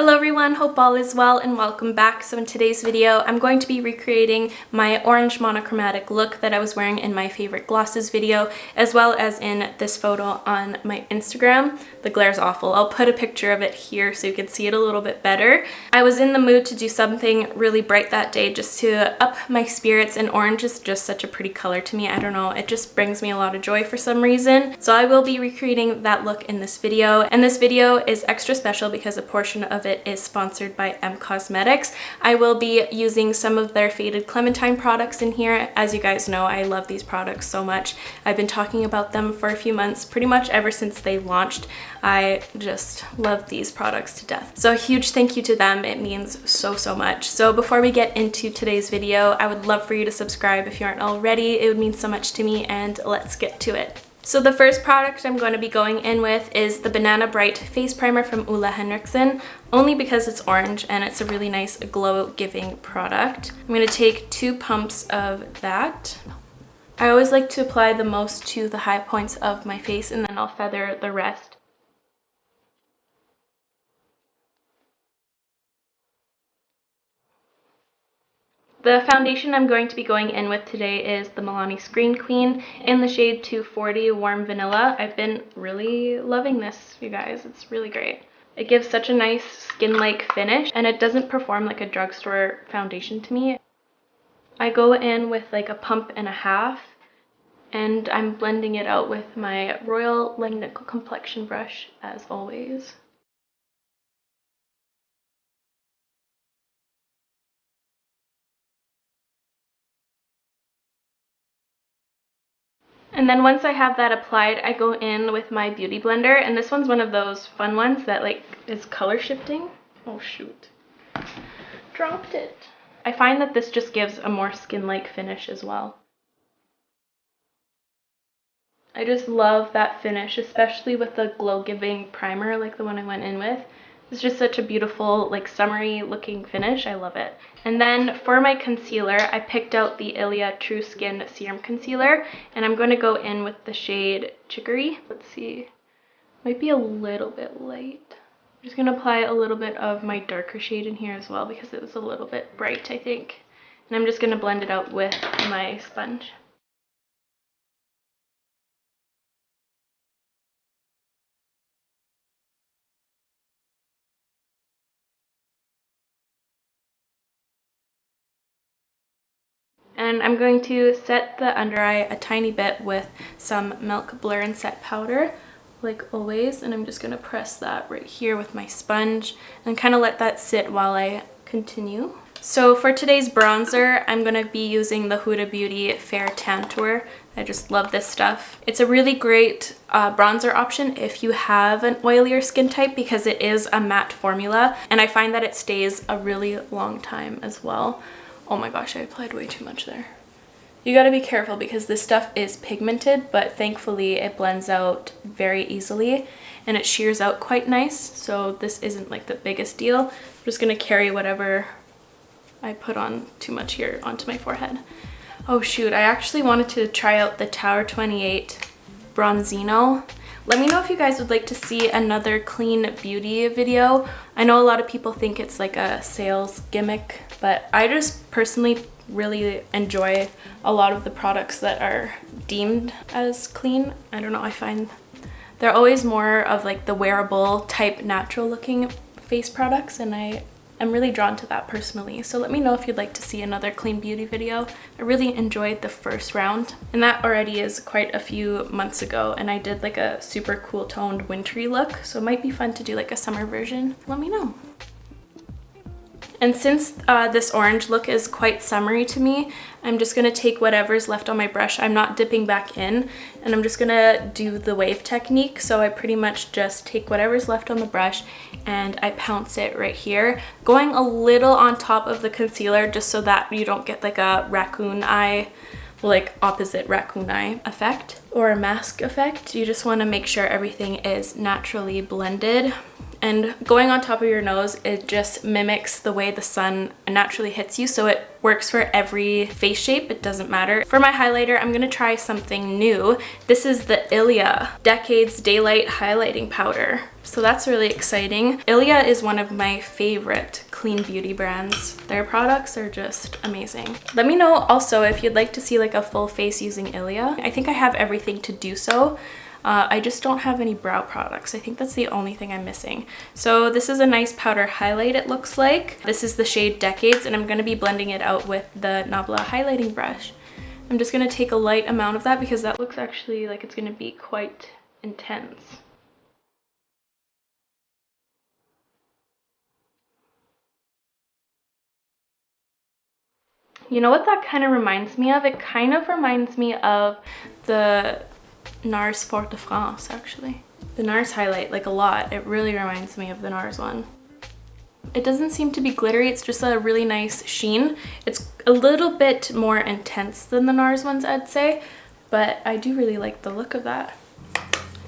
Hello everyone, hope all is well and welcome back. So in today's video, I'm going to be recreating my orange monochromatic look that I was wearing in my favorite glosses video, as well as in this photo on my Instagram. The glare's awful. I'll put a picture of it here so you can see it a little bit better. I was in the mood to do something really bright that day just to up my spirits, and orange is just such a pretty color to me. I don't know, it just brings me a lot of joy for some reason. So I will be recreating that look in this video, and this video is extra special because a portion of it is sponsored by Cosmetics. I will be using some of their Faded Clementine products in here. As you guys know, I love these products so much. I've been talking about them for a few months, pretty much ever since they launched. I just love these products to death. So a huge thank you to them. It means so much. So before we get into today's video, I would love for you to subscribe if you aren't already. It would mean so much to me, and let's get to it. So the first product I'm going to be going in with is the Banana Bright Face Primer from Ole Henriksen, only because it's orange and it's a really nice glow-giving product. I'm going to take 2 pumps of that. I always like to apply the most to the high points of my face, and then I'll feather the rest. The foundation I'm going to be going in with today is the Milani Screen Queen in the shade 240 Warm Vanilla. I've been really loving this, you guys. It's really great. It gives such a nice skin-like finish, and it doesn't perform like a drugstore foundation to me. I go in with like a pump and a half, and I'm blending it out with my Royal Langnickel complexion brush as always. And then once I have that applied, I go in with my beauty blender, and this one's one of those fun ones that like is color shifting. Oh shoot, dropped it. I find that this just gives a more skin-like finish as well. I just love that finish, especially with the glow-giving primer like the one I went in with. It's just such a beautiful, like, summery looking finish. I love it. And then for my concealer, I picked out the Ilia True Skin Serum Concealer, and I'm going to go in with the shade Chicory. Let's see, might be a little bit light. I'm just going to apply a little bit of my darker shade in here as well because it was a little bit bright, I think. And I'm just going to blend it out with my sponge. And I'm going to set the under eye a tiny bit with some Milk Blur and Set powder, like always. And I'm just going to press that right here with my sponge and kind of let that sit while I continue. So for today's bronzer, I'm going to be using the Huda Beauty Fair Tantour. I just love this stuff. It's a really great bronzer option if you have an oilier skin type because it is a matte formula, and I find that it stays a really long time as well. Oh my gosh, I applied way too much there. You gotta be careful because this stuff is pigmented, but thankfully it blends out very easily and it shears out quite nice, so this isn't like the biggest deal. I'm just gonna carry whatever I put on too much here onto my forehead. Oh shoot, I actually wanted to try out the Tower 28 Bronzino. Let me know if you guys would like to see another clean beauty video. I know a lot of people think it's like a sales gimmick, but I just personally really enjoy a lot of the products that are deemed as clean. I don't know, I find they're always more of like the wearable type natural looking face products, and I'm really drawn to that personally. So let me know if you'd like to see another clean beauty video. I really enjoyed the first round, and that already is quite a few months ago, and I did like a super cool toned wintry look, so it might be fun to do like a summer version. Let me know. And since this orange look is quite summery to me, I'm just going to take whatever's left on my brush. I'm not dipping back in, and I'm just going to do the wave technique. So I pretty much just take whatever's left on the brush and I pounce it right here, going a little on top of the concealer just so that you don't get like a raccoon eye, like opposite raccoon eye effect or a mask effect. You just want to make sure everything is naturally blended. And going on top of your nose, it just mimics the way the sun naturally hits you, so it works for every face shape. It doesn't matter. For my highlighter, I'm gonna try something new. This is the JULIAA Decades Daylight Highlighting Powder. So that's really exciting. JULIAA is one of my favorite clean beauty brands. Their products are just amazing. Let me know also if you'd like to see like a full face using JULIAA. I think I have everything to do so. I just don't have any brow products. I think that's the only thing I'm missing. So this is a nice powder highlight, it looks like. This is the shade Decades, and I'm going to be blending it out with the Nabla highlighting brush. I'm just going to take a light amount of that because that looks actually like it's going to be quite intense. You know what that kind of reminds me of? It kind of reminds me of the NARS Fort de France, actually. The NARS highlight, like a lot. It really reminds me of the NARS one. It doesn't seem to be glittery, it's just a really nice sheen. It's a little bit more intense than the NARS ones, I'd say, but I do really like the look of that.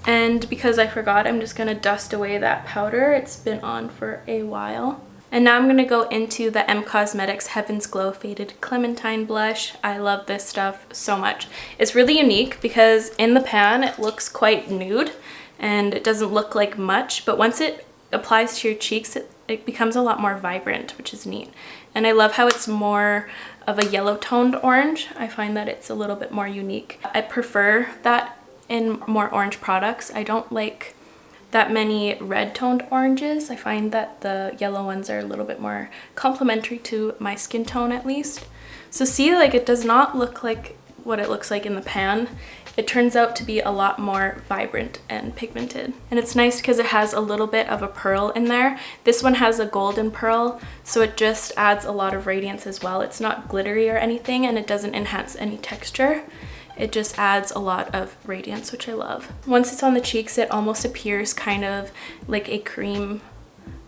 And because I forgot, I'm just gonna dust away that powder. It's been on for a while. And now I'm going to go into the M Cosmetics Heaven's Glow Faded Clementine Blush. I love this stuff so much. It's really unique because in the pan it looks quite nude and it doesn't look like much, but once it applies to your cheeks it becomes a lot more vibrant, which is neat. And I love how it's more of a yellow toned orange. I find that it's a little bit more unique. I prefer that in more orange products. I don't like that many red toned oranges. I find that the yellow ones are a little bit more complementary to my skin tone at least. So see, like it does not look like what it looks like in the pan. It turns out to be a lot more vibrant and pigmented. And it's nice because it has a little bit of a pearl in there. This one has a golden pearl, so it just adds a lot of radiance as well. It's not glittery or anything, and it doesn't enhance any texture. It just adds a lot of radiance, which I love. Once it's on the cheeks, it almost appears kind of like a cream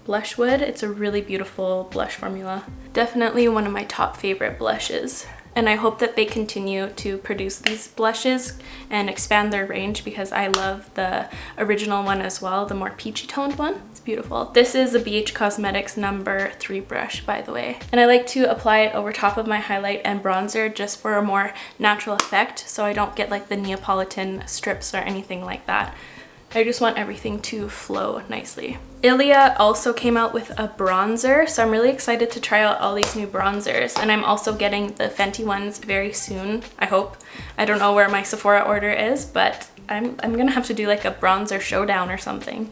blush would. It's a really beautiful blush formula. Definitely one of my top favorite blushes. And I hope that they continue to produce these blushes and expand their range because I love the original one as well, the more peachy toned one. It's beautiful. This is the BH Cosmetics number 3 brush, by the way. And I like to apply it over top of my highlight and bronzer just for a more natural effect so I don't get like the Neapolitan strips or anything like that. I just want everything to flow nicely. JULIAA also came out with a bronzer, so I'm really excited to try out all these new bronzers. And I'm also getting the Fenty ones very soon, I hope. I don't know where my Sephora order is, but I'm gonna have to do like a bronzer showdown or something.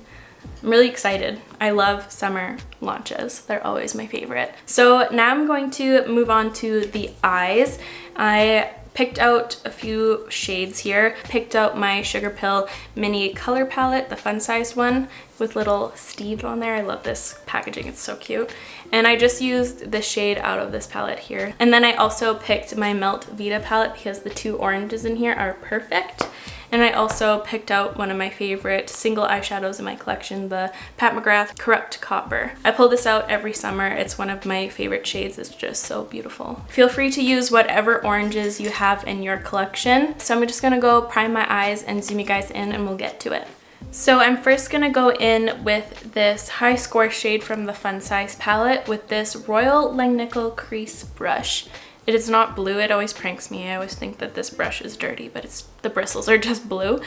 I'm really excited. I love summer launches. They're always my favorite. So now I'm going to move on to the eyes. I picked out a few shades here. Picked out my Sugar Pill mini color palette, the fun-sized one with little Steve on there. I love this packaging, it's so cute. And I just used the shade out of this palette here. And then I also picked my Melt Vita palette because the 2 oranges in here are perfect. And I also picked out one of my favorite single eyeshadows in my collection, the Pat McGrath Corrupt Copper. I pull this out every summer. It's one of my favorite shades. It's just so beautiful. Feel free to use whatever oranges you have in your collection. So I'm just gonna go prime my eyes and zoom you guys in and we'll get to it. So I'm first gonna go in with this High Score shade from the Fun Size palette with this Royal Langnickel Crease brush. It is not blue. It always pranks me. I always think that this brush is dirty, but the bristles are just blue.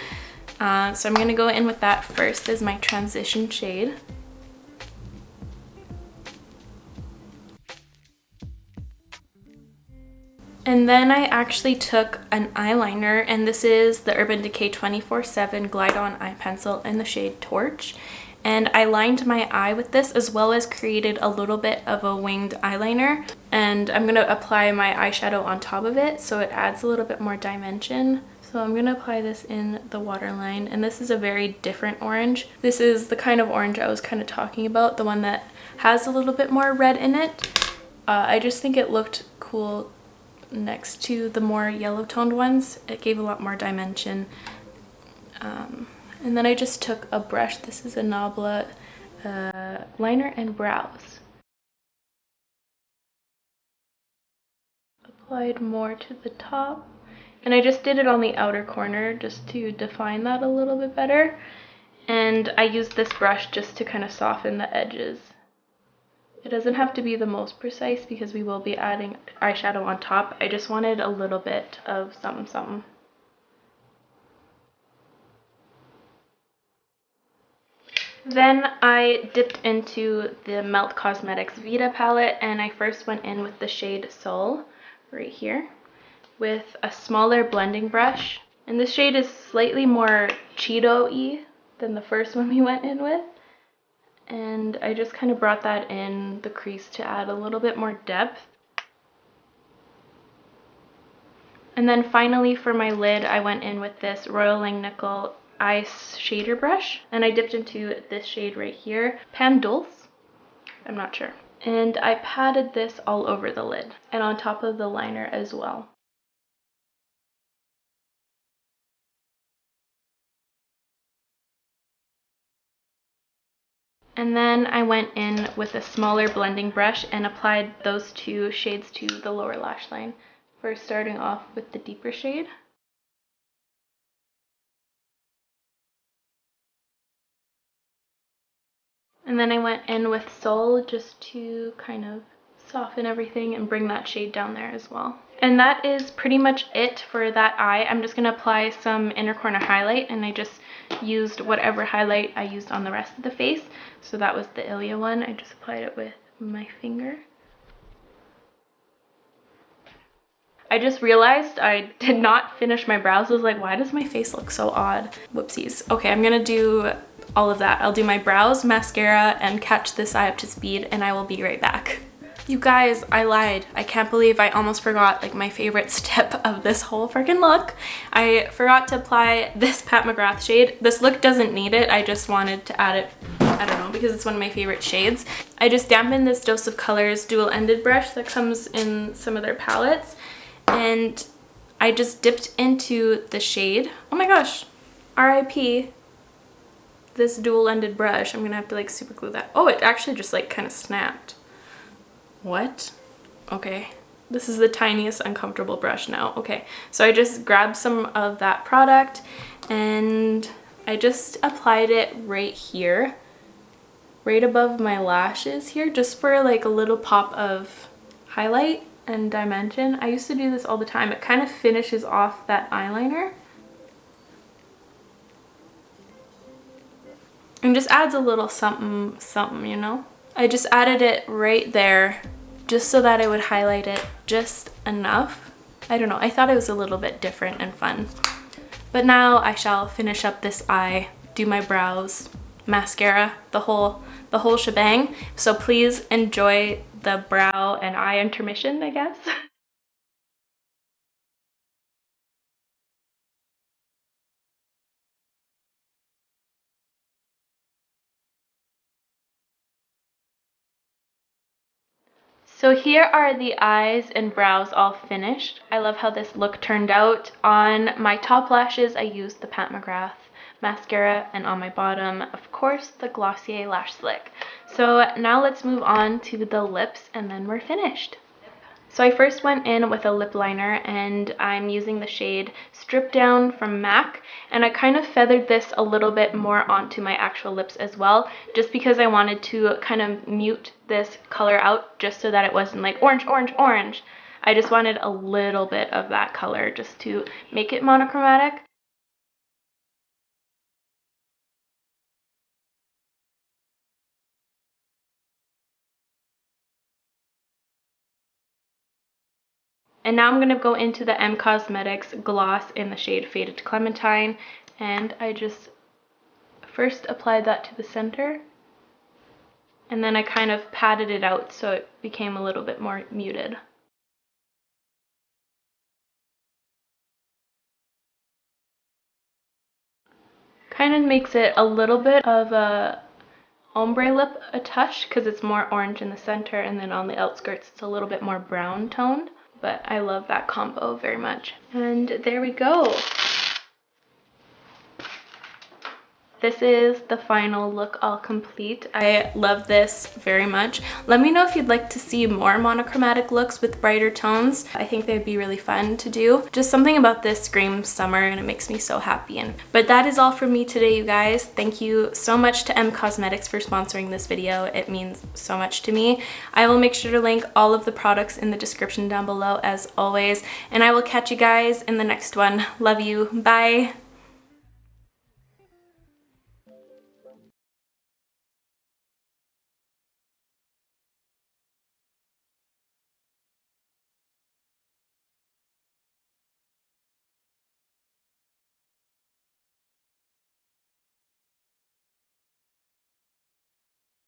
So I'm gonna go in with that first as my transition shade. And then I actually took an eyeliner, and this is the Urban Decay 24/7 Glide On Eye Pencil in the shade Torch. And I lined my eye with this as well as created a little bit of a winged eyeliner. And I'm going to apply my eyeshadow on top of it so it adds a little bit more dimension. So I'm going to apply this in the waterline, and this is a very different orange. This is the kind of orange I was kind of talking about, the one that has a little bit more red in it. I just think it looked cool next to the more yellow toned ones. It gave a lot more dimension. And then I just took a brush. This is a Nabla liner and brows. Applied more to the top. And I just did it on the outer corner just to define that a little bit better. And I used this brush just to kind of soften the edges. It doesn't have to be the most precise because we will be adding eyeshadow on top. I just wanted a little bit of something something. Then I dipped into the Melt Cosmetics Vita palette, and I first went in with the shade Soul right here with a smaller blending brush. And this shade is slightly more Cheeto-y than the first one we went in with. And I just kind of brought that in the crease to add a little bit more depth. And then finally for my lid, I went in with this Royal Langnickel Ice Shader Brush. And I dipped into this shade right here, Pan Dulce, I'm not sure. And I patted this all over the lid and on top of the liner as well. And then I went in with a smaller blending brush and applied those two shades to the lower lash line. First starting off with the deeper shade. And then I went in with Soul just to kind of soften everything and bring that shade down there as well. And that is pretty much it for that eye. I'm just going to apply some inner corner highlight, and I just used whatever highlight I used on the rest of the face. So that was the Ilia one. I just applied it with my finger. I just realized I did not finish my brows. I was like, why does my face look so odd? Whoopsies. Okay, I'm gonna do all of that. I'll do my brows, mascara, and catch this eye up to speed, and I will be right back. You guys, I lied. I can't believe I almost forgot like my favorite step of this whole freaking look. I forgot to apply this Pat McGrath shade. This look doesn't need it. I just wanted to add it, I don't know, because it's one of my favorite shades. I just dampened this Dose of Colors dual-ended brush that comes in some of their palettes, and I just dipped into the shade. Oh my gosh, RIP this dual-ended brush. I'm gonna have to like super glue that. Oh, it actually just like kind of snapped. What? Okay, this is the tiniest uncomfortable brush now. Okay, so I just grabbed some of that product and I just applied it right here, right above my lashes here, just for like a little pop of highlight and dimension. I used to do this all the time. It kind of finishes off that eyeliner and just adds a little something something, you know. I just added it right there just so that I would highlight it just enough. I don't know, I thought it was a little bit different and fun. But now I shall finish up this eye, do my brows, mascara, the whole shebang. So please enjoy the brow and eye intermission, I guess. So here are the eyes and brows all finished. I love how this look turned out. On my top lashes, I used the Pat McGrath mascara, and on my bottom, of course, the Glossier Lash Slick. So now let's move on to the lips, and then we're finished. So I first went in with a lip liner, and I'm using the shade Strip Down from MAC, and I kind of feathered this a little bit more onto my actual lips as well, just because I wanted to kind of mute this color out just so that it wasn't like orange, orange, orange. I just wanted a little bit of that color just to make it monochromatic. And now I'm going to go into the M Cosmetics gloss in the shade Faded Clementine, and I just first applied that to the center, and then I kind of patted it out so it became a little bit more muted. Kind of makes it a little bit of a ombre lip, a touch, because it's more orange in the center, and then on the outskirts it's a little bit more brown toned. But I love that combo very much. And there we go. this is the final look all complete. I love this very much. Let me know if you'd like to see more monochromatic looks with brighter tones. I think they'd be really fun to do. Just something about this screams summer and it makes me so happy. But that is all from me today, you guys. Thank you so much to M Cosmetics for sponsoring this video. It means so much to me. I will make sure to link all of the products in the description down below as always, and I will catch you guys in the next one. Love you. Bye.